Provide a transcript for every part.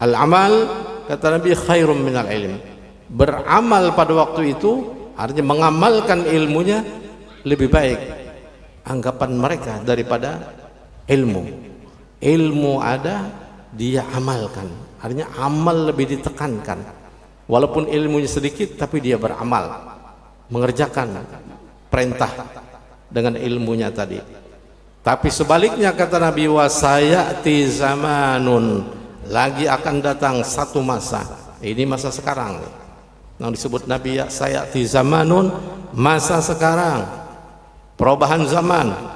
Al-amal, kata Nabi, khairum minal ilm. Beramal pada waktu itu artinya mengamalkan ilmunya lebih baik anggapan mereka daripada ilmu. Ilmu ada, dia amalkan, artinya amal lebih ditekankan. Walaupun ilmunya sedikit tapi dia beramal, mengerjakan perintah dengan ilmunya tadi. Tapi sebaliknya kata Nabi, wasayati zamanun, lagi akan datang satu masa, ini masa sekarang yang disebut Nabi, ya sayati zamanun, masa sekarang, perubahan zaman.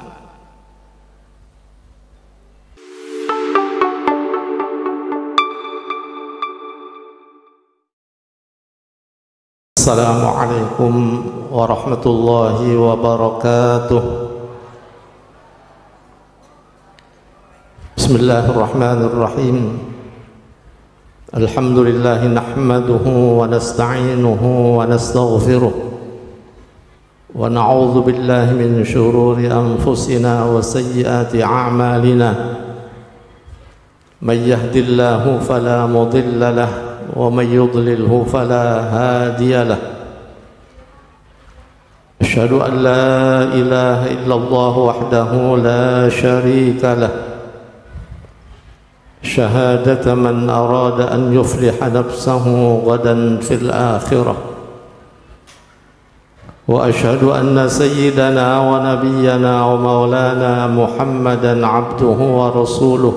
Assalamualaikum warahmatullahi wabarakatuh. Bismillahirrahmanirrahim. Alhamdulillah nahmaduhu wa nasta'inuhu wa nastaghfiruh wa na'udzu billahi min shururi anfusina wa sayyiati a'malina. Man yahdihillahu fala mudilla lahu ومن يضلله فلا هادي له. أشهد أن لا إله إلا الله وحده لا شريك له شهادة من أراد أن يفلح نفسه غدا في الآخرة. وأشهد أن سيدنا ونبينا ومولانا محمدا عبده ورسوله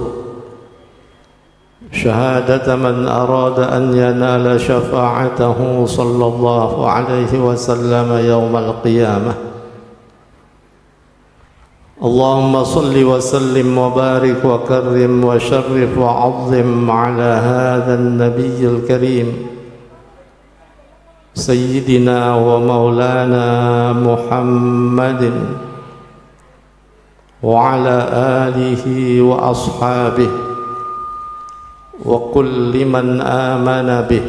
شهادة من أراد أن ينال شفاعته صلى الله عليه وسلم يوم القيامة. اللهم صل وسلم وبارك وكرم وشرف وعظم على هذا النبي الكريم سيدنا ومولانا محمد وعلى آله وأصحابه وكل من آمن به.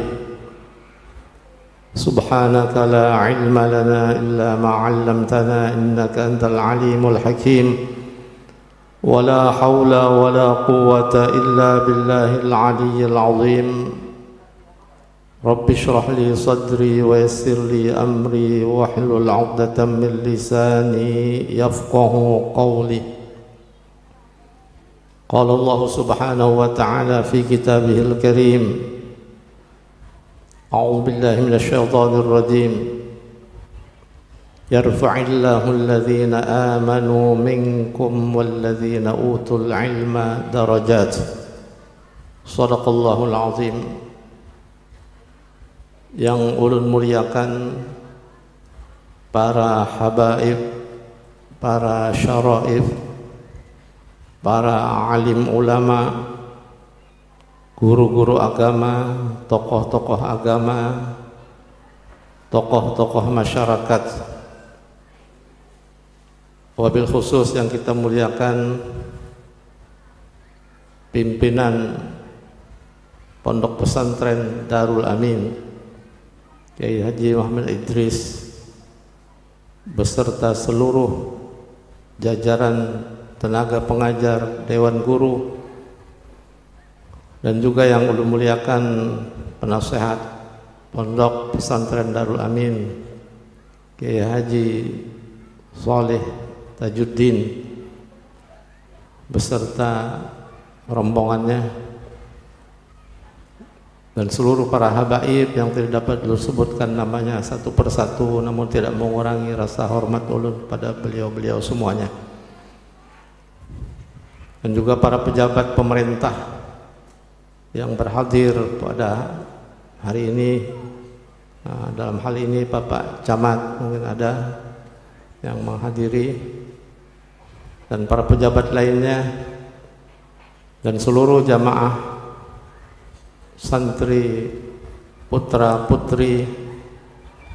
سبحانك لا علم لنا إلا ما علمتنا إنك أنت العليم الحكيم. ولا حول ولا قوة إلا بالله العلي العظيم. رب اشرح لي صدري ويسر لي أمري واحلل عقدة من لساني يفقه قولي. قال الله سبحانه وتعالى في كتابه الكريم: أعوذ بالله من الشيطان الرجيم يرفع الله الذين آمنوا منكم والذين أوتوا العلم درجات. صدق الله العظيم. Yang ulun muliakan para habaib, para syaraif, para alim ulama, guru-guru agama, tokoh-tokoh agama, tokoh-tokoh masyarakat, wabil khusus yang kita muliakan pimpinan Pondok Pesantren Darul Amin Kiai Haji Muhammad Idris beserta seluruh jajaran tenaga pengajar, dewan guru, dan juga yang ulun muliakan penasehat Pondok Pesantren Darul Amin Kiai Haji Saleh Tajuddin beserta rombongannya, dan seluruh para habaib yang tidak dapat disebutkan namanya satu persatu, namun tidak mengurangi rasa hormat ulun pada beliau-beliau semuanya, dan juga para pejabat pemerintah yang berhadir pada hari ini. Nah, dalam hal ini Bapak Camat mungkin ada yang menghadiri, dan para pejabat lainnya, dan seluruh jamaah santri, putra putri,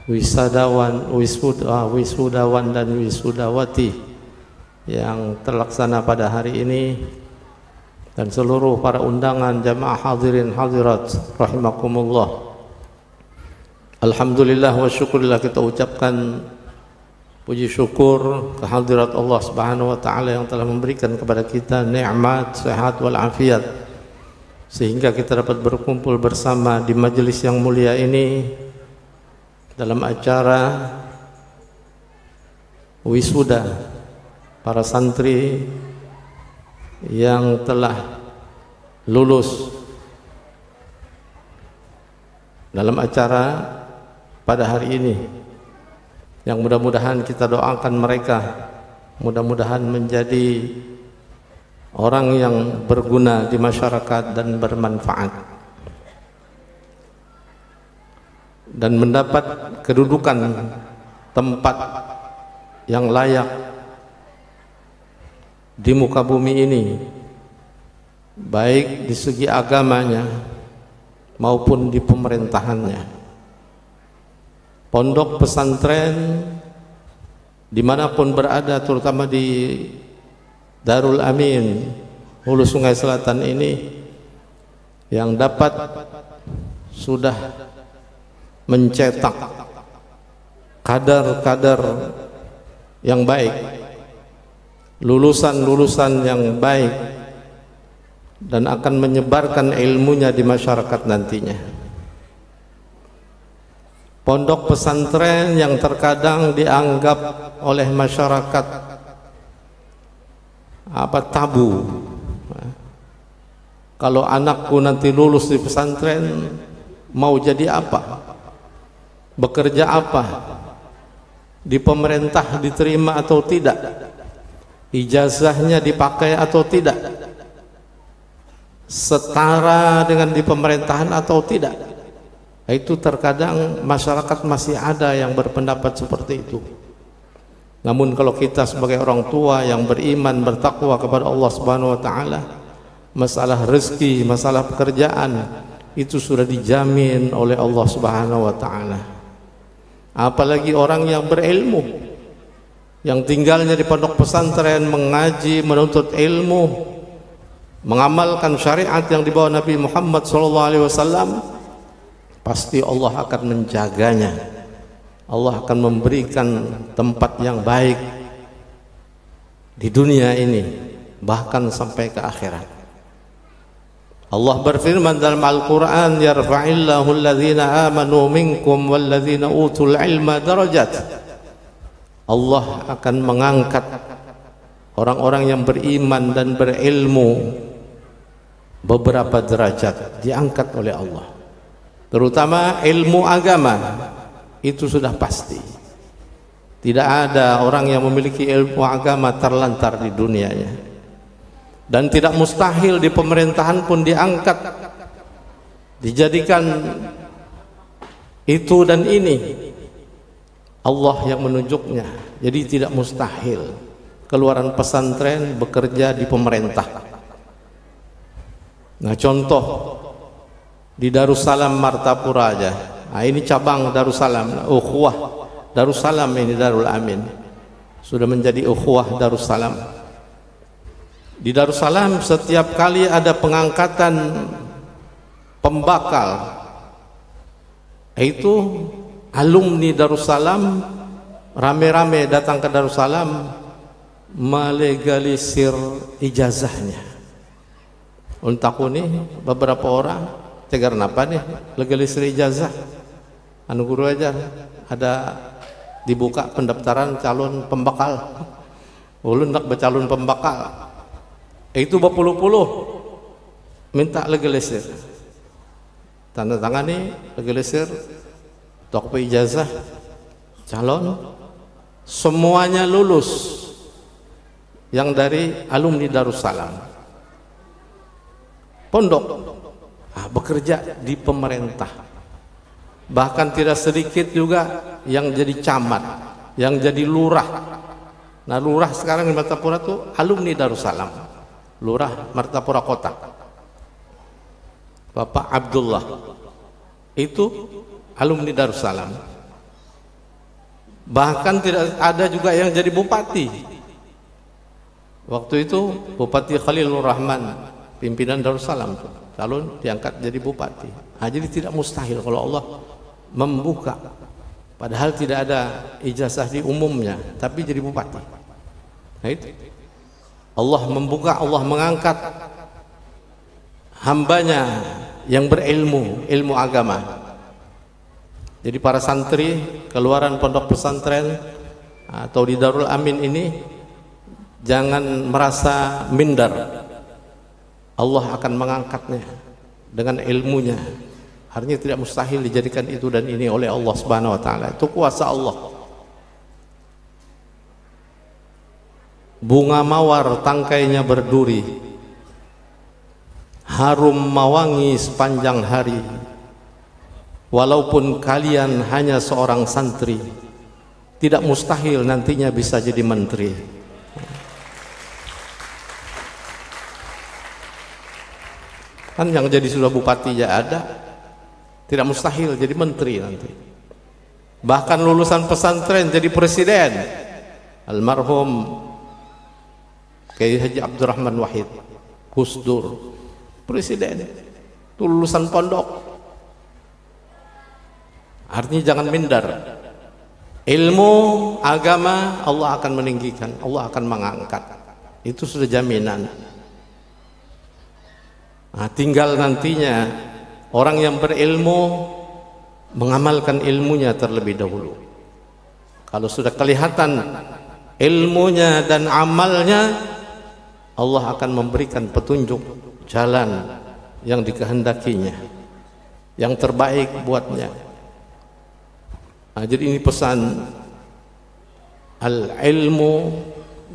wisudawan dan wisudawati yang terlaksana pada hari ini, dan seluruh para undangan jamaah hadirin hadirat rahimakumullah. Alhamdulillah wa syukurillah, kita ucapkan puji syukur kehadirat Allah Subhanahu wa taala yang telah memberikan kepada kita nikmat sehat wal afiat, sehingga kita dapat berkumpul bersama di majelis yang mulia ini dalam acara wisuda para santri yang telah lulus dalam acara pada hari ini, yang mudah-mudahan kita doakan mereka mudah-mudahan menjadi orang yang berguna di masyarakat dan bermanfaat dan mendapat kedudukan tempat yang layak di muka bumi ini, baik di segi agamanya maupun di pemerintahannya. Pondok pesantren dimanapun berada, terutama di Darul Amin Hulu Sungai Selatan ini, yang dapat sudah mencetak kadar-kadar yang baik, lulusan-lulusan yang baik, dan akan menyebarkan ilmunya di masyarakat nantinya. Pondok pesantren yang terkadang dianggap oleh masyarakat tabu. Kalau anakku nanti lulus di pesantren mau jadi apa? Bekerja apa? Di pemerintah diterima atau tidak? Ijazahnya dipakai atau tidak? Setara dengan di pemerintahan atau tidak? Itu terkadang masyarakat masih ada yang berpendapat seperti itu. Namun kalau kita sebagai orang tua yang beriman, bertakwa kepada Allah Subhanahu wa taala, masalah rezeki, masalah pekerjaan itu sudah dijamin oleh Allah Subhanahu wa taala. Apalagi orang yang berilmu, yang tinggalnya di pondok pesantren, mengaji, menuntut ilmu, mengamalkan syariat yang dibawa Nabi Muhammad SAW, pasti Allah akan menjaganya. Allah akan memberikan tempat yang baik di dunia ini, bahkan sampai ke akhirat. Allah berfirman dalam Al-Quran, yarfa'illahu alladhina amanu minkum walladhina utul ilma darajat. Allah akan mengangkat orang-orang yang beriman dan berilmu beberapa derajat, diangkat oleh Allah, terutama ilmu agama. Itu sudah pasti. Tidak ada orang yang memiliki ilmu agama terlantar di dunianya, dan tidak mustahil di pemerintahan pun diangkat, dijadikan itu dan ini. Allah yang menunjuknya. Jadi tidak mustahil keluaran pesantren bekerja di pemerintah. Nah, contoh di Darussalam Martapura aja. Nah, ini cabang Darussalam, ukhuwah Darussalam, ini Darul Amin sudah menjadi ukhuwah Darussalam. Di Darussalam setiap kali ada pengangkatan pembakal, itu alumni Darussalam rame-rame datang ke Darussalam melegalisir ijazahnya. Untuk ini beberapa orang tegar napa nih legalisir ijazah. Anu guru aja ada dibuka pendaftaran calon pembakal, ulun nak becalon pembakal, itu berpuluh-puluh minta legalisir, tanda tangani legalisir, tok ijazah calon, semuanya lulus yang dari alumni Darussalam pondok, bekerja di pemerintah. Bahkan tidak sedikit juga yang jadi camat, yang jadi lurah. Nah, lurah sekarang di Martapura itu alumni Darussalam, lurah Martapura Kota, Bapak Abdullah, itu alumni Darussalam. Bahkan tidak ada juga yang jadi bupati. Waktu itu Bupati Khalilur Rahman, pimpinan Darussalam, calon diangkat jadi bupati. Nah, jadi tidak mustahil kalau Allah membuka, padahal tidak ada ijazah di umumnya, tapi jadi bupati. Nah, itu Allah membuka, Allah mengangkat. hambanya yang berilmu, ilmu agama. Jadi para santri keluaran pondok pesantren atau di Darul Amin ini jangan merasa minder. Allah akan mengangkatnya dengan ilmunya. Artinya tidak mustahil dijadikan itu dan ini oleh Allah Subhanahu wa taala. Itu kuasa Allah. Bunga mawar tangkainya berduri, harum mewangi sepanjang hari. Walaupun kalian hanya seorang santri, tidak mustahil nantinya bisa jadi menteri. Kan yang jadi sudah bupati ya ada, tidak mustahil jadi menteri nanti. Bahkan lulusan pesantren jadi presiden. Almarhum Kiai Haji Abdurrahman Wahid Gus Dur, presiden itu lulusan pondok. Artinya jangan minder. Ilmu agama Allah akan meninggikan, Allah akan mengangkat. Itu sudah jaminan. Nah, tinggal nantinya orang yang berilmu mengamalkan ilmunya terlebih dahulu. Kalau sudah kelihatan ilmunya dan amalnya, Allah akan memberikan petunjuk jalan yang dikehendakinya, yang terbaik buatnya. Nah, jadi ini pesan al-ilmu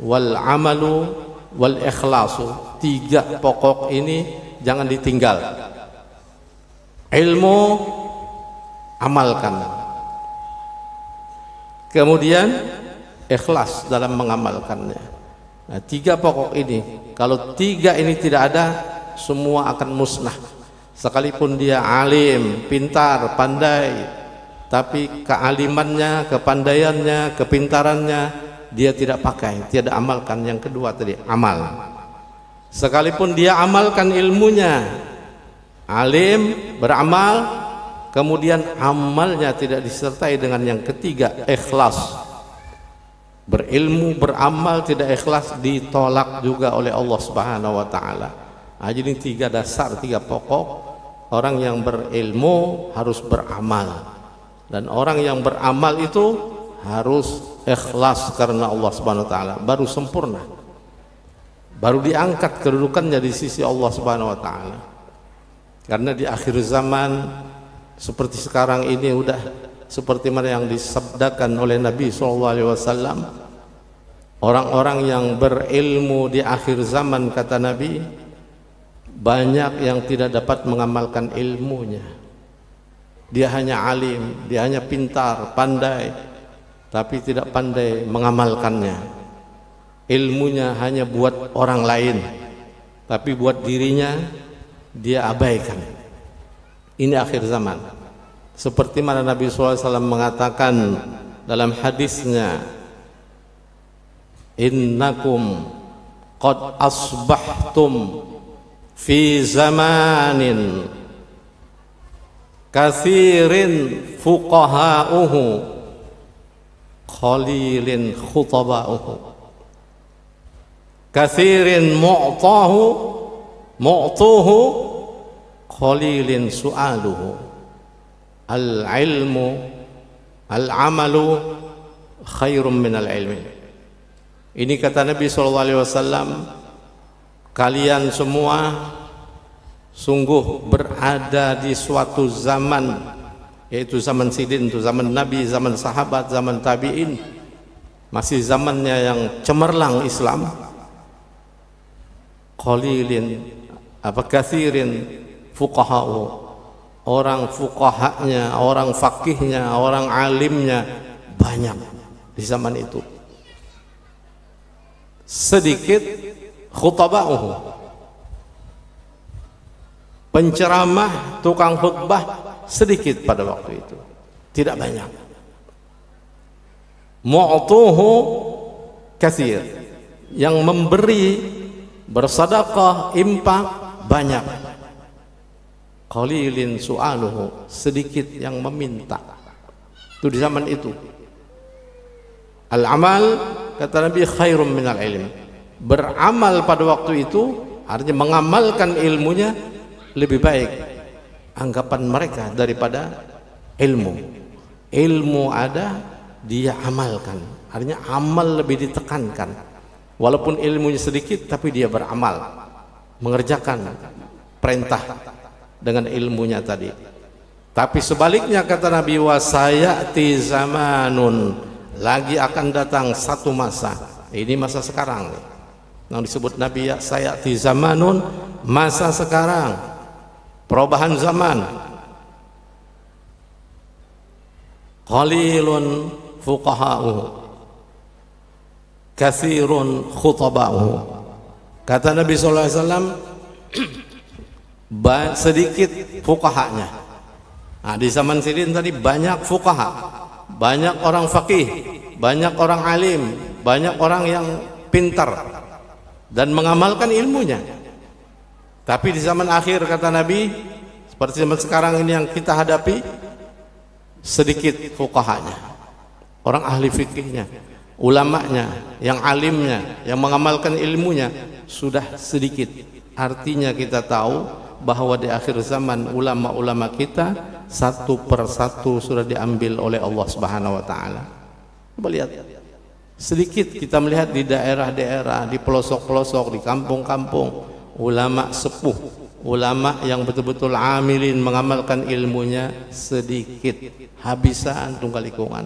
wal amalu wal ikhlasu. 3 pokok ini jangan ditinggal. Ilmu amalkan, kemudian ikhlas dalam mengamalkannya. Nah, 3 pokok ini, kalau 3 ini tidak ada, semua akan musnah. Sekalipun dia alim, pintar, pandai, tapi kealimannya, kepandaiannya, kepintarannya dia tidak pakai, tidak amalkan. Yang kedua tadi, amal. Sekalipun dia amalkan ilmunya, alim, beramal, kemudian amalnya tidak disertai dengan yang ketiga, ikhlas. Berilmu, beramal, tidak ikhlas, ditolak juga oleh Allah Subhanahu wa taala. Nah, jadi 3 dasar, 3 pokok. Orang yang berilmu harus beramal. Dan orang yang beramal itu harus ikhlas karena Allah Subhanahu wa taala, baru sempurna, baru diangkat kedudukannya di sisi Allah Subhanahu wa taala. Karena di akhir zaman seperti sekarang ini udah seperti mana yang disabdakan oleh Nabi SAW, orang-orang yang berilmu di akhir zaman, kata Nabi, banyak yang tidak dapat mengamalkan ilmunya. Dia hanya alim, dia hanya pintar, pandai, tapi tidak pandai mengamalkannya. Ilmunya hanya buat orang lain, tapi buat dirinya dia abaikan. Ini akhir zaman. Seperti mana Nabi SAW mengatakan dalam hadisnya, innakum qad asbahtum fi zamanin kathirin fuqaha'uhu qalilin khutaba'uhu, kathirin mu'tuhu qalilin su'aluhu. Al-ilmu al-amalu khairum minal ilmi. Ini kata Nabi SAW, kalian semua sungguh berada di suatu zaman, yaitu zaman sidin, itu zaman Nabi, zaman sahabat, zaman tabi'in, masih zamannya yang cemerlang Islam. Qalilin kathirin fuqaha'u, orang fuqahanya, orang fakihnya, orang alimnya banyak di zaman itu. Sedikit khutaba'uhu, penceramah, tukang khutbah sedikit pada waktu itu, tidak banyak. Mu'tuhu katsir, yang memberi, bersedekah, infak banyak. Qalilin su'aluhu, sedikit yang meminta. Itu di zaman itu. Al-amal, kata Nabi, khairum minal ilm. Beramal pada waktu itu artinya mengamalkan ilmunya lebih baik anggapan mereka daripada ilmu. Ilmu ada, dia amalkan. Artinya amal lebih ditekankan. Walaupun ilmunya sedikit, tapi dia beramal, mengerjakan perintah dengan ilmunya tadi. Tapi sebaliknya kata Nabi, wasayati zamanun, lagi akan datang satu masa. Ini masa sekarang yang disebut Nabi, ya sayati zamanun, masa sekarang, perubahan zaman. Qalilun fuqaha'u, katsirun khutaba'u. Kata Nabi sallallahu alaihi wasallam, sedikit fuqahanya. Nah, di zaman sidin tadi banyak fuqaha, banyak orang faqih, banyak orang alim, banyak orang yang pintar dan mengamalkan ilmunya. Tapi di zaman akhir kata Nabi, seperti zaman sekarang ini yang kita hadapi, sedikit fuqahanya, orang ahli fikihnya, ulamanya, yang alimnya, yang mengamalkan ilmunya sudah sedikit. Artinya kita tahu bahwa di akhir zaman ulama-ulama kita satu persatu sudah diambil oleh Allah Subhanahu wa taala. Coba lihat, sedikit kita melihat di daerah-daerah, di pelosok-pelosok, di kampung-kampung, ulama sepuh, ulama yang betul-betul amilin mengamalkan ilmunya sedikit, habisan tunggal ikungan.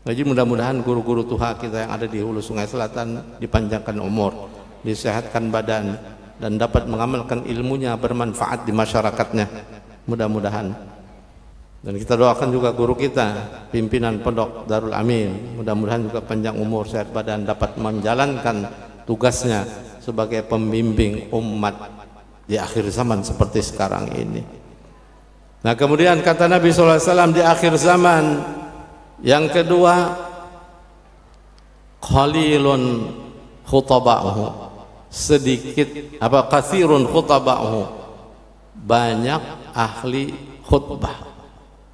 Jadi mudah-mudahan guru-guru Tuhan kita yang ada di Hulu Sungai Selatan dipanjangkan umur, disehatkan badan, dan dapat mengamalkan ilmunya bermanfaat di masyarakatnya, mudah-mudahan. Dan kita doakan juga guru kita, pimpinan Pondok Darul Amin, mudah-mudahan juga panjang umur, sehat badan, dapat menjalankan tugasnya sebagai pembimbing umat di akhir zaman seperti sekarang ini. Nah, kemudian kata Nabi SAW di akhir zaman yang kedua, qalilun khutaba'uhu, sedikit apa, katsirun khutaba'uhu, banyak ahli khutbah,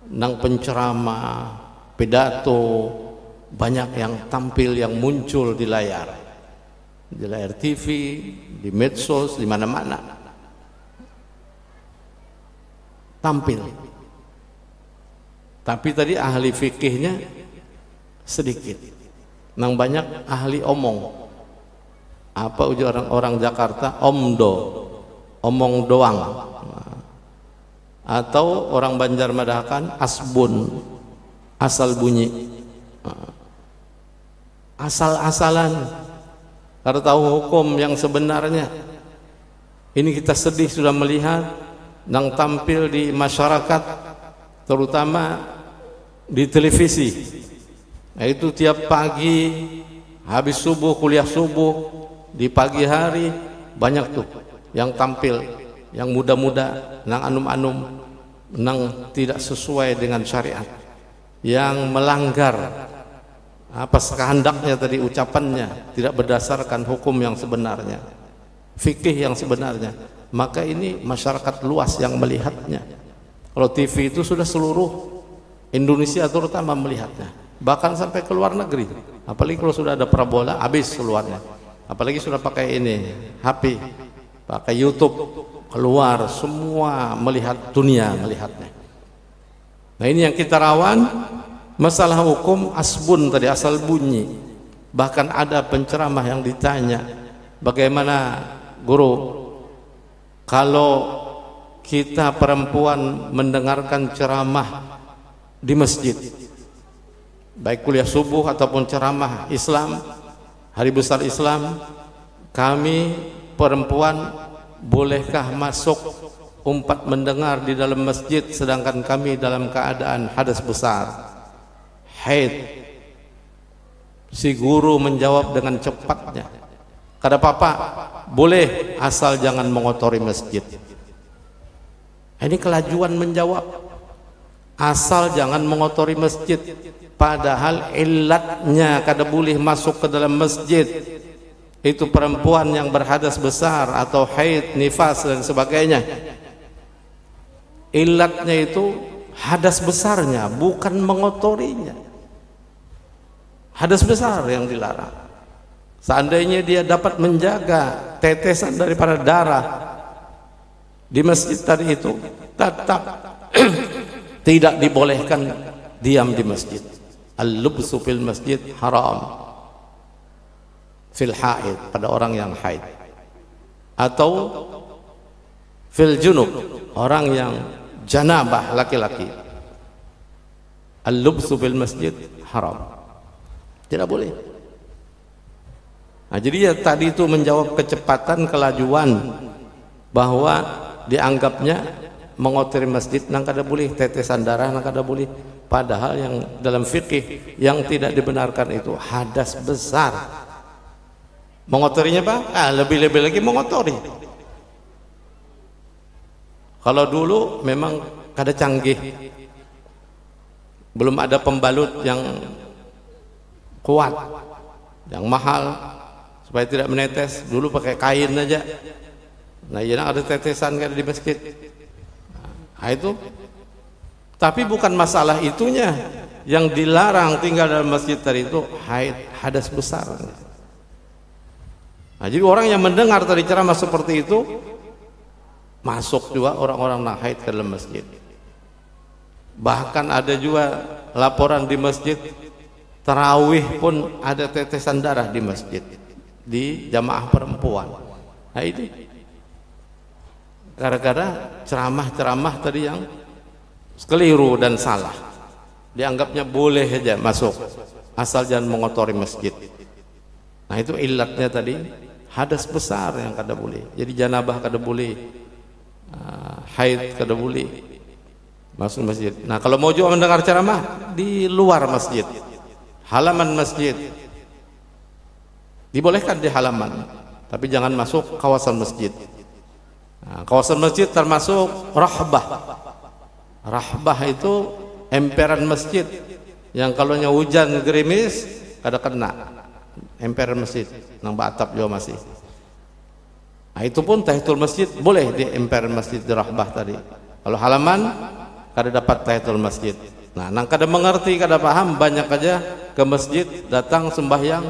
nang penceramah, pidato, banyak yang tampil, yang muncul di layar TV, di medsos, di mana-mana tampil. Tapi tadi ahli fikihnya sedikit, nang banyak ahli omong. Apa ujar orang Jakarta, omong doang. Atau orang Banjar Madahkan, asbun, asal bunyi, asal-asalan, karena tahu hukum yang sebenarnya. Ini kita sedih sudah melihat yang tampil di masyarakat, terutama di televisi. Nah, itu tiap pagi habis subuh, kuliah subuh, di pagi hari banyak tuh yang tampil, yang muda-muda, nang anum-anum, nang tidak sesuai dengan syariat, yang melanggar apa kehendaknya tadi, ucapannya tidak berdasarkan hukum yang sebenarnya, fikih yang sebenarnya. Maka ini masyarakat luas yang melihatnya. Kalau TV itu sudah seluruh Indonesia terutama melihatnya, bahkan sampai ke luar negeri. Apalagi kalau sudah ada parabola, habis keluarnya. Apalagi sudah pakai ini HP, pakai YouTube, keluar semua melihat, dunia melihatnya. Nah, ini yang kita rawan, masalah hukum asbun tadi, asal bunyi. Bahkan ada penceramah yang ditanya, bagaimana guru kalau kita perempuan mendengarkan ceramah di masjid, baik kuliah subuh ataupun ceramah Islam, hari besar Islam, kami perempuan bolehkah masuk umpat mendengar di dalam masjid sedangkan kami dalam keadaan hadas besar, haid? Si guru menjawab dengan cepatnya, kata papa, boleh asal jangan mengotori masjid. Ini kelajuan menjawab, asal jangan mengotori masjid, padahal ilatnya kada boleh masuk ke dalam masjid itu perempuan yang berhadas besar atau haid, nifas dan sebagainya. Ilatnya itu hadas besarnya, bukan mengotorinya. Hadas besar yang dilarang. Seandainya dia dapat menjaga tetesan daripada darah, di masjid tadi itu tetap tidak dibolehkan diam di masjid. Al-lubsu fil masjid haram fil haid, pada orang yang haid, atau fil junub, orang yang janabah laki-laki. Al-lubsu fil masjid haram, tidak boleh. Nah, jadi ya tadi itu menjawab kecepatan, kelajuan, bahwa dianggapnya mengotori masjid nang kada boleh, tetesan darah nang kada boleh, padahal yang dalam fikih yang tidak dibenarkan itu hadas besar. Mengotorinya Pak? Lebih-lebih lagi mengotori. Kalau dulu memang kada canggih, belum ada pembalut yang kuat, yang mahal, supaya tidak menetes. Dulu pakai kain aja. Nah, iya ada tetesan kan di masjid. Nah, itu. Tapi bukan masalah itunya. Yang dilarang tinggal dalam masjid tadi itu hadas besar. Nah, jadi orang yang mendengar tadi ceramah seperti itu, masuk juga orang-orang yang haid ke dalam masjid. Bahkan ada juga laporan di masjid tarawih pun ada tetesan darah di masjid, di jamaah perempuan. Nah, ini gara-gara ceramah-ceramah tadi yang keliru dan salah. Dianggapnya boleh saja masuk asal jangan mengotori masjid. Nah, itu ilatnya tadi, hadas besar yang kada boleh. Jadi janabah kada boleh, haid kada boleh masuk masjid. Nah, kalau mau juga mendengar ceramah di luar masjid, halaman masjid, dibolehkan di halaman, tapi jangan masuk kawasan masjid. Nah, kawasan masjid termasuk rahbah. Rahbah itu emperan masjid yang kalau hujan gerimis kada kena emperan masjid nang atap juga masih. Nah, itu pun tahiyatul masjid boleh di emperan masjid di rahbah tadi. Kalau halaman kada dapat tahiyatul masjid. Nah, nang kada mengerti, kada paham, banyak aja ke masjid datang sembahyang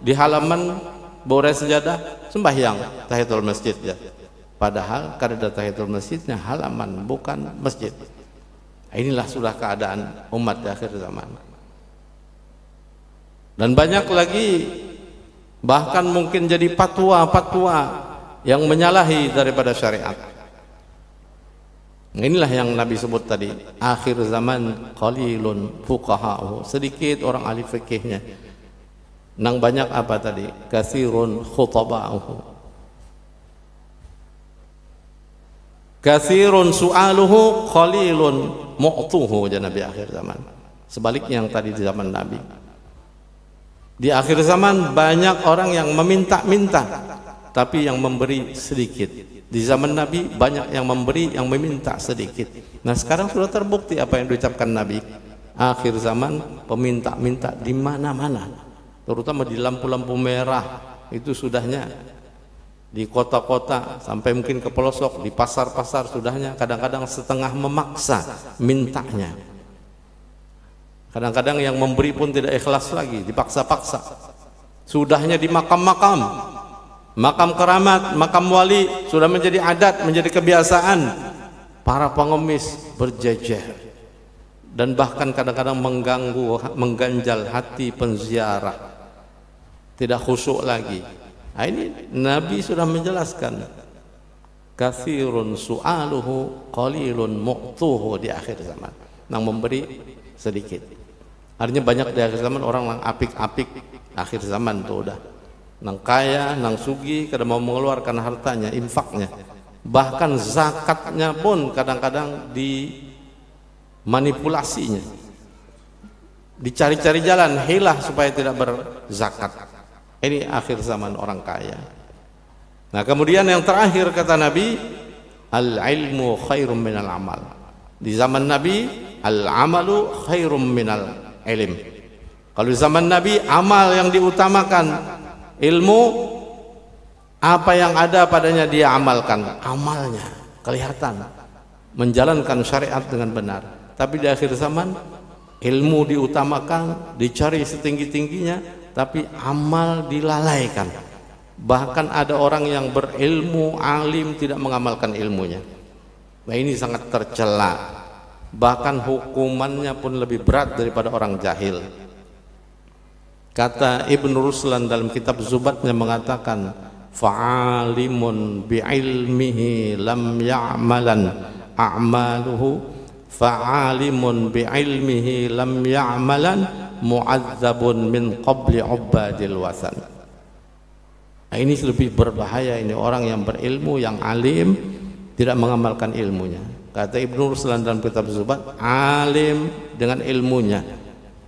di halaman bore sejadah sembahyang tahiyatul masjid ya. Padahal kada ada tahiyatul masjidnya halaman, bukan masjid. Inilah sudah keadaan umat di akhir zaman. Dan banyak lagi, bahkan mungkin jadi fatwa-fatwa yang menyalahi daripada syariat. Inilah yang Nabi sebut tadi, akhir zaman qalilun fuqaha'uhu, sedikit orang ahli fikihnya. Nang banyak apa tadi? Katsirun khutaba'uhu. Katsirun su'aluhu qalilun mu'tuhu, ya Nabi akhir zaman. Sebaliknya yang tadi di zaman Nabi. Di akhir zaman banyak orang yang meminta-minta, tapi yang memberi sedikit. Di zaman Nabi banyak yang memberi, yang meminta sedikit. Nah, sekarang sudah terbukti apa yang diucapkan Nabi. Akhir zaman peminta-minta di mana-mana, terutama di lampu-lampu merah. Itu sudahnya di kota-kota sampai mungkin ke pelosok, di pasar-pasar sudahnya. Kadang-kadang setengah memaksa mintanya. Kadang-kadang yang memberi pun tidak ikhlas lagi, dipaksa-paksa. Sudahnya di makam-makam, makam keramat, makam wali, sudah menjadi adat, menjadi kebiasaan. Para pengemis berjejer dan bahkan kadang-kadang mengganggu, mengganjal hati penziarah, tidak khusyuk lagi. Nah, ini Nabi sudah menjelaskan, katsirun su'aluhu qalilun mu'tuhu, di akhir zaman, nang memberi sedikit. Artinya banyak di akhir zaman orang yang apik-apik, akhir zaman tuh udah nang kaya, nang sugi, kada mau mengeluarkan hartanya, infaknya, bahkan zakatnya pun kadang-kadang dimanipulasinya, dicari-cari jalan hilah supaya tidak berzakat. Ini akhir zaman orang kaya. Nah, kemudian yang terakhir kata Nabi, al-ilmu khairum minal amal. Di zaman Nabi, al-amalu khairum minal ilm. Kalau di zaman Nabi, amal yang diutamakan, ilmu apa yang ada padanya dia amalkan, amalnya kelihatan menjalankan syariat dengan benar. Tapi di akhir zaman, ilmu diutamakan, dicari setinggi-tingginya, tapi amal dilalaikan. Bahkan ada orang yang berilmu, alim, tidak mengamalkan ilmunya. Nah, ini sangat tercela. Bahkan hukumannya pun lebih berat daripada orang jahil. Kata Ibn Ruslan dalam kitab Zubatnya mengatakan, fa'alimun bi'ilmihi lam ya'malan a'maluhu, fa'alimun bi'ilmihi lam ya'malan mu'adzabun min qabli ubadil wasan. Nah, ini lebih berbahaya, ini orang yang berilmu, yang alim, tidak mengamalkan ilmunya. Kata Ibnu Ruslan dalam kitab Zubat, alim dengan ilmunya,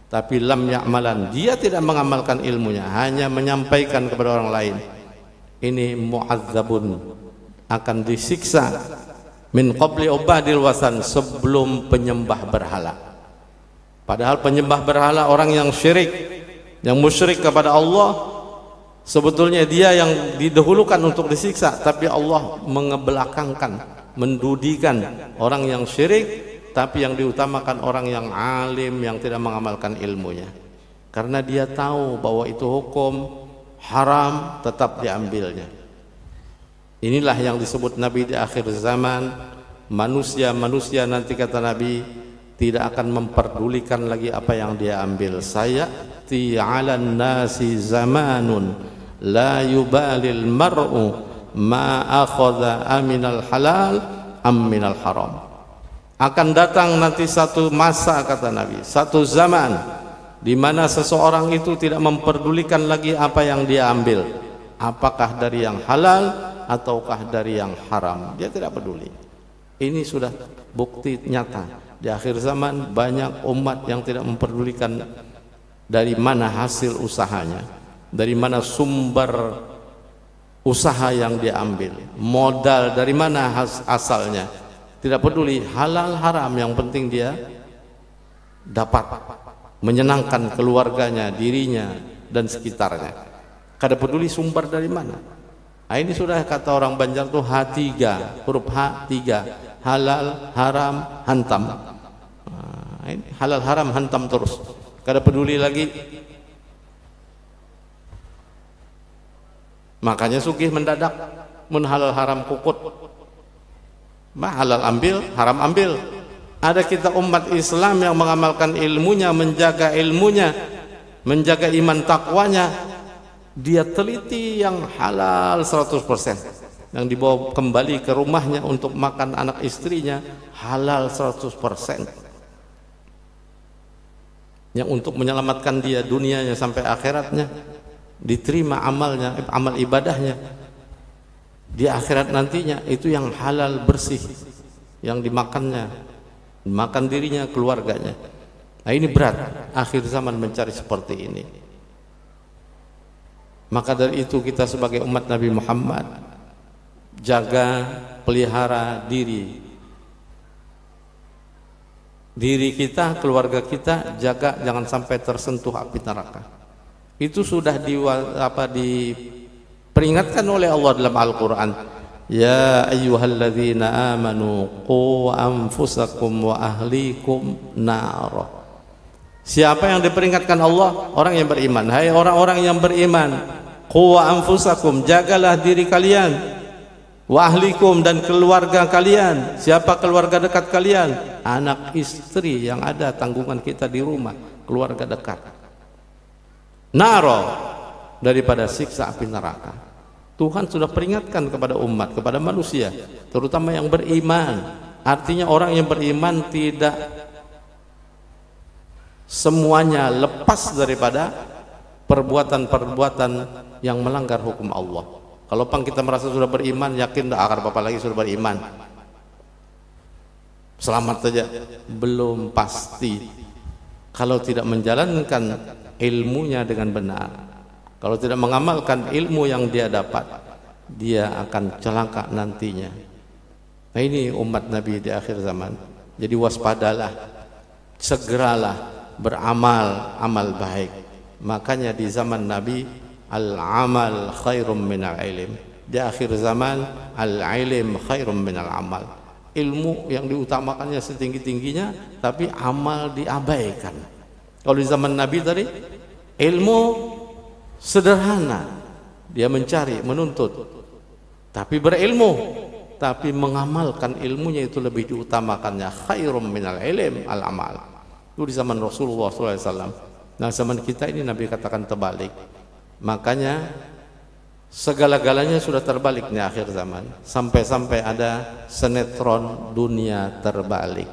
tapi lam ya'malan, dia tidak mengamalkan ilmunya, hanya menyampaikan kepada orang lain. Ini mu'adzabun, akan disiksa min qabli ubadil wasan, sebelum penyembah berhala. Padahal penyembah berhala, orang yang syirik, yang musyrik kepada Allah, sebetulnya dia yang didahulukan untuk disiksa, tapi Allah mengebelakangkan, mendudikan orang yang syirik, tapi yang diutamakan orang yang alim, yang tidak mengamalkan ilmunya, karena dia tahu bahwa itu hukum haram, tetap diambilnya. Inilah yang disebut Nabi di akhir zaman, manusia nanti kata Nabi tidak akan memperdulikan lagi apa yang dia ambil. Sayati 'alan nasi zamanun la yubalil mar'u ma akhadha aminal halal am minal haram. Akan datang nanti satu masa, kata Nabi, satu zaman di mana seseorang itu tidak memperdulikan lagi apa yang dia ambil, apakah dari yang halal ataukah dari yang haram, dia tidak peduli. Ini sudah bukti nyata. Di akhir zaman banyak umat yang tidak memperdulikan dari mana hasil usahanya, dari mana sumber usaha yang dia ambil, modal dari mana asalnya, tidak peduli halal haram, yang penting dia dapat menyenangkan keluarganya, dirinya dan sekitarnya. Kada peduli sumber dari mana. Nah, ini sudah kata orang Banjar tuh H3, huruf H3, halal haram hantam. Nah, ini halal haram hantam terus, kada peduli lagi. Makanya sugih mendadak, mun halal haram kukut, halal ambil, haram ambil. Ada kita umat Islam yang mengamalkan ilmunya, menjaga ilmunya, menjaga iman takwanya, dia teliti yang halal 100%, yang dibawa kembali ke rumahnya untuk makan anak istrinya halal 100%, yang untuk menyelamatkan dia dunianya sampai akhiratnya, diterima amalnya, amal ibadahnya di akhirat nantinya, itu yang halal bersih, yang dimakannya, makan dirinya, keluarganya. Nah, ini berat akhir zaman mencari seperti ini. Maka dari itu kita sebagai umat Nabi Muhammad jaga, pelihara diri kita, keluarga kita, jaga jangan sampai tersentuh api neraka. Itu sudah diperingatkan oleh Allah dalam Al-Quran. Ya ayyuhalladzina amanu qu anfusakum wa ahlikum nar. Siapa yang diperingatkan Allah? Orang yang beriman. Hai orang-orang yang beriman, qu anfusakum, jagalah diri kalian, wa ahlikum, dan keluarga kalian. Siapa keluarga dekat kalian? Anak istri yang ada tanggungan kita di rumah, keluarga dekat. Naro, daripada siksa api neraka. Tuhan sudah peringatkan kepada umat, kepada manusia, terutama yang beriman. Artinya orang yang beriman tidak semuanya lepas daripada perbuatan-perbuatan yang melanggar hukum Allah. Kalau kita merasa sudah beriman, yakin dah akar apa lagi sudah beriman, selamat saja, belum pasti. Kalau tidak menjalankan ilmunya dengan benar, kalau tidak mengamalkan ilmu yang dia dapat, dia akan celaka nantinya. Nah, ini umat Nabi di akhir zaman. Jadi waspadalah, segeralah beramal amal baik. Makanya di zaman Nabi, al-amal khairum minal ilm. Di akhir zaman, al-ilm khairum minal amal. Ilmu yang diutamakannya setinggi-tingginya, tapi amal diabaikan. Kalau di zaman Nabi tadi, ilmu sederhana, dia mencari, menuntut, tapi berilmu. tapi mengamalkan ilmunya itu lebih diutamakannya. Khairum minal ilm al amal. Itu di zaman Rasulullah SAW. Nah, zaman kita ini Nabi katakan terbalik. Makanya segala-galanya sudah terbalik nih akhir zaman. Sampai-sampai ada sinetron dunia terbalik.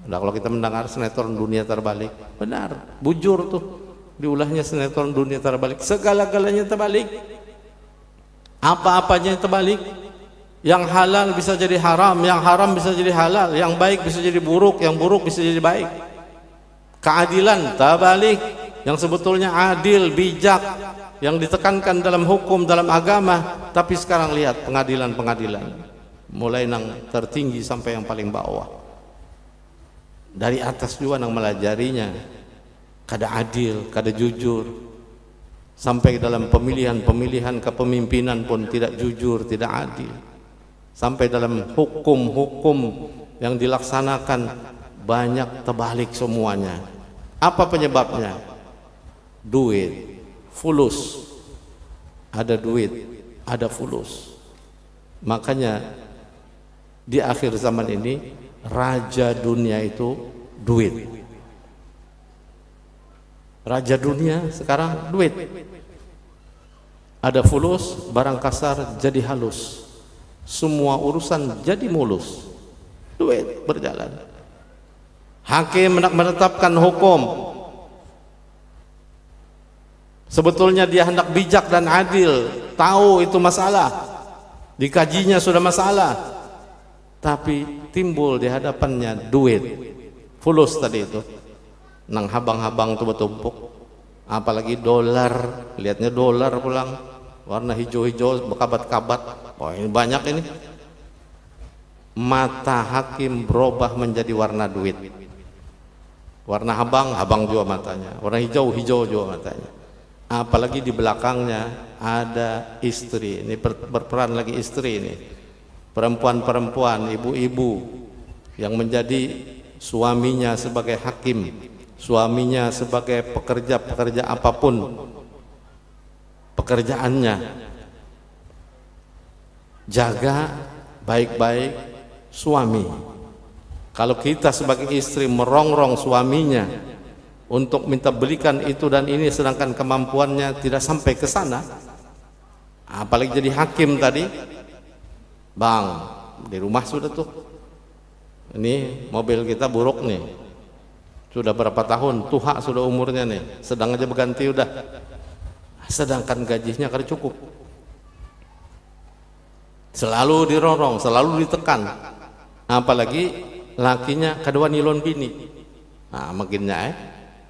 Nah, kalau kita mendengar sinetron dunia terbalik, benar, bujur tuh diulahnya sinetron dunia terbalik. Segala-galanya terbalik, apa-apanya terbalik. Yang halal bisa jadi haram, yang haram bisa jadi halal, yang baik bisa jadi buruk, yang buruk bisa jadi baik. Keadilan terbalik, yang sebetulnya adil, bijak, yang ditekankan dalam hukum, dalam agama, tapi sekarang lihat pengadilan-pengadilan, mulai yang tertinggi sampai yang paling bawah. Dari atas juga yang melajarinya, kada adil, kada jujur, sampai dalam pemilihan kepemimpinan pun tidak jujur, tidak adil, sampai dalam hukum-hukum yang dilaksanakan banyak terbalik semuanya. Apa penyebabnya? Duit, fulus. Ada duit, ada fulus. Makanya di akhir zaman ini raja dunia itu duit. Raja dunia sekarang duit. Ada fulus, barang kasar jadi halus. Semua urusan jadi mulus. Duit berjalan. Hakim hendak menetapkan hukum, sebetulnya dia hendak bijak dan adil, tahu itu masalah, dikajinya sudah masalah, tapi timbul di hadapannya duit, fulus tadi itu, nang habang-habang tuh bertumpuk, apalagi dolar, lihatnya dolar pulang, warna hijau-hijau, berkabat-kabat, oh ini banyak ini. Mata hakim berubah menjadi warna duit. Warna habang, habang juga matanya. Warna hijau, hijau juga matanya. Apalagi di belakangnya ada istri. Ini berperan lagi istri ini. Perempuan-perempuan, ibu-ibu yang menjadi suaminya sebagai hakim, suaminya sebagai pekerja-pekerja apapun pekerjaannya. Jaga baik-baik suami. Kalau kita sebagai istri merongrong suaminya untuk minta belikan itu dan ini, sedangkan kemampuannya tidak sampai ke sana, apalagi jadi hakim tadi, bang, di rumah sudah tuh, ini mobil kita buruk nih, sudah berapa tahun, tua sudah umurnya nih, sedang aja berganti udah, sedangkan gajinya kada cukup, selalu dirorong, selalu ditekan, apalagi lakinya kedua nilon bini. Nah makinnya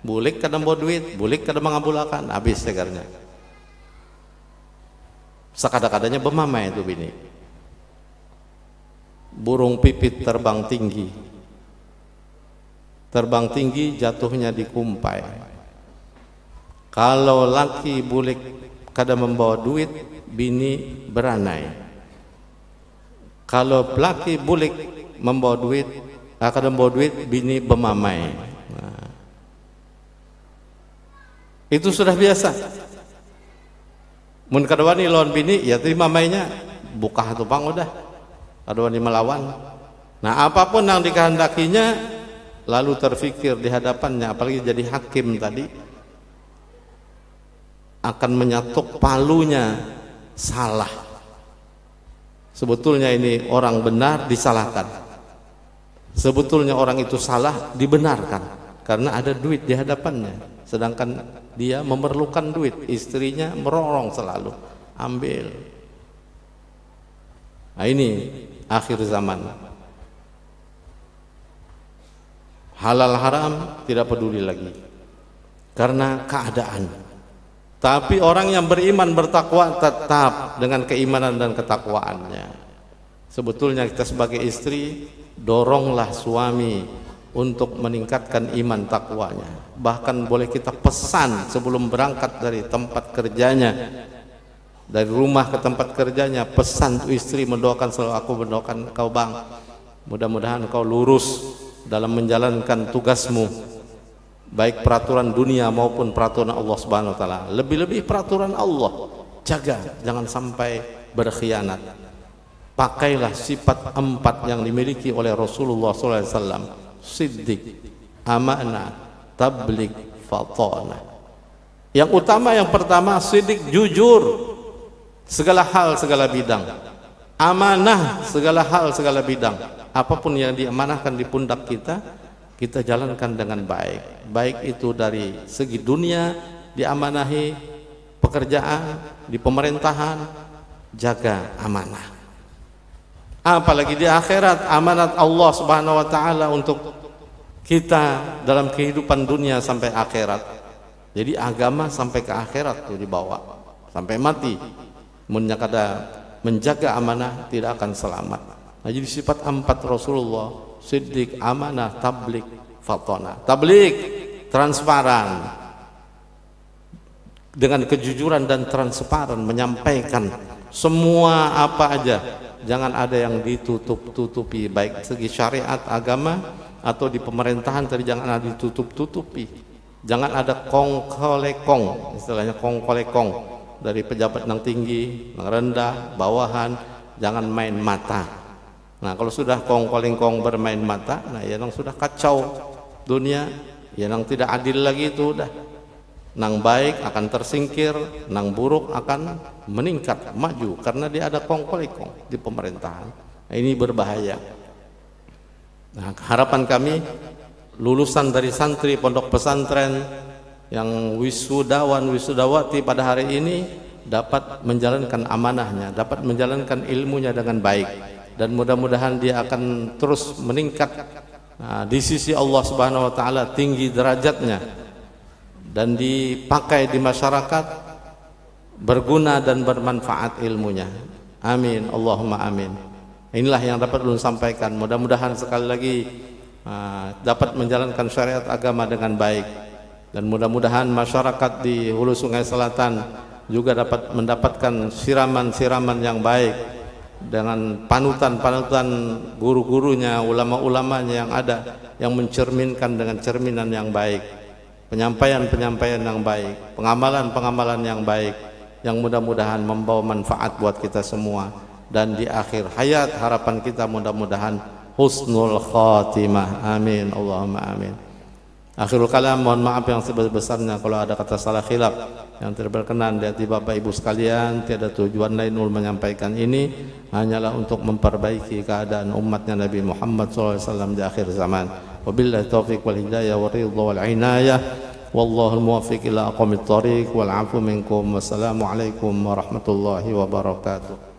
bulik kadang bawa duit, bulik kadang mengabulakan, habis segarnya. Sekada-kadanya bermamai itu bini. Burung pipit terbang tinggi, terbang tinggi jatuhnya di kumpai. Kalau laki bulik kadang membawa duit, bini beranai. Kalau laki bulik membawa duit, akan membawa duit, bini bermamai. Nah, itu sudah biasa. Mun kadawani lawan bini, ya terima mamainya, buka tupang udah. Kadawani melawan. Nah, apapun yang dikehendakinya, lalu terfikir di hadapannya, apalagi jadi hakim tadi, akan menyatuk palunya salah. Sebetulnya ini orang benar disalahkan. Sebetulnya orang itu salah dibenarkan karena ada duit di hadapannya, sedangkan dia memerlukan duit, istrinya merorong selalu ambil. Nah ini akhir zaman, halal haram tidak peduli lagi karena keadaan. Tapi orang yang beriman bertakwa tetap dengan keimanan dan ketakwaannya. Sebetulnya kita sebagai istri, doronglah suami untuk meningkatkan iman takwanya. Bahkan boleh kita pesan sebelum berangkat dari tempat kerjanya, dari rumah ke tempat kerjanya, pesan tuh istri mendoakan selalu, aku mendoakan kau bang, mudah-mudahan kau lurus dalam menjalankan tugasmu, baik peraturan dunia maupun peraturan Allah Subhanahu wa taala. Lebih-lebih peraturan Allah, jaga jangan sampai berkhianat. pakailah sifat 4 yang dimiliki oleh Rasulullah SAW: siddiq, amanah, tabligh, fatanah. Yang utama, yang pertama, siddiq, jujur segala hal, segala bidang. Amanah segala hal, segala bidang. Apapun yang diamanahkan di pundak kita, kita jalankan dengan baik. Baik itu dari segi dunia, diamanahi pekerjaan, di pemerintahan, jaga amanah. Apalagi di akhirat, amanat Allah Subhanahu wa taala untuk kita dalam kehidupan dunia sampai akhirat. Jadi agama sampai ke akhirat tuh dibawa sampai mati. Menjaga amanah tidak akan selamat. Nah, jadi sifat 4 Rasulullah: siddiq, amanah, tabligh, fatanah. Tabligh, transparan, dengan kejujuran dan transparan menyampaikan semua apa aja, jangan ada yang ditutup-tutupi, baik segi syariat agama atau di pemerintahan tadi jangan ada ditutup-tutupi, jangan ada kong-kolekong, istilahnya kong-kolekong dari pejabat yang tinggi, yang rendah, bawahan, jangan main mata. Nah, kalau sudah kong-kolekong bermain mata, nah ya nang sudah kacau dunia, ya nang tidak adil lagi itu udah. Nang baik akan tersingkir, nang buruk akan meningkat, maju karena dia ada kong-kolekong di pemerintahan. Nah, ini berbahaya. Nah, harapan kami lulusan dari santri pondok pesantren yang wisudawan wisudawati pada hari ini dapat menjalankan amanahnya, dapat menjalankan ilmunya dengan baik, dan mudah-mudahan dia akan terus meningkat di sisi Allah Subhanahu wa taala, tinggi derajatnya dan dipakai di masyarakat, berguna dan bermanfaat ilmunya. Amin, Allahumma amin. Inilah yang dapat ulun sampaikan. Mudah-mudahan sekali lagi dapat menjalankan syariat agama dengan baik, dan mudah-mudahan masyarakat di Hulu Sungai Selatan juga dapat mendapatkan siraman-siraman yang baik dengan panutan-panutan guru-gurunya, ulama-ulamanya yang ada, yang mencerminkan dengan cerminan yang baik, penyampaian-penyampaian yang baik, pengamalan-pengamalan yang baik, yang mudah-mudahan membawa manfaat buat kita semua. Dan di akhir hayat harapan kita mudah-mudahan husnul khatimah. Amin, Allahumma amin. Akhirul kalam, mohon maaf yang sebesar-besarnya kalau ada kata salah khilaf yang tidak berkenan di hati Bapak Ibu sekalian. Tiada tujuan lain ul menyampaikan ini hanyalah untuk memperbaiki keadaan umatnya Nabi Muhammad SAW di akhir zaman. Wabillahi taufiq wal hidayah wa ridha wal inayah, wallahul muwaffiq ila aqwamit thariq wal afu minkum. Wassalamu alaikum warahmatullahi wabarakatuh.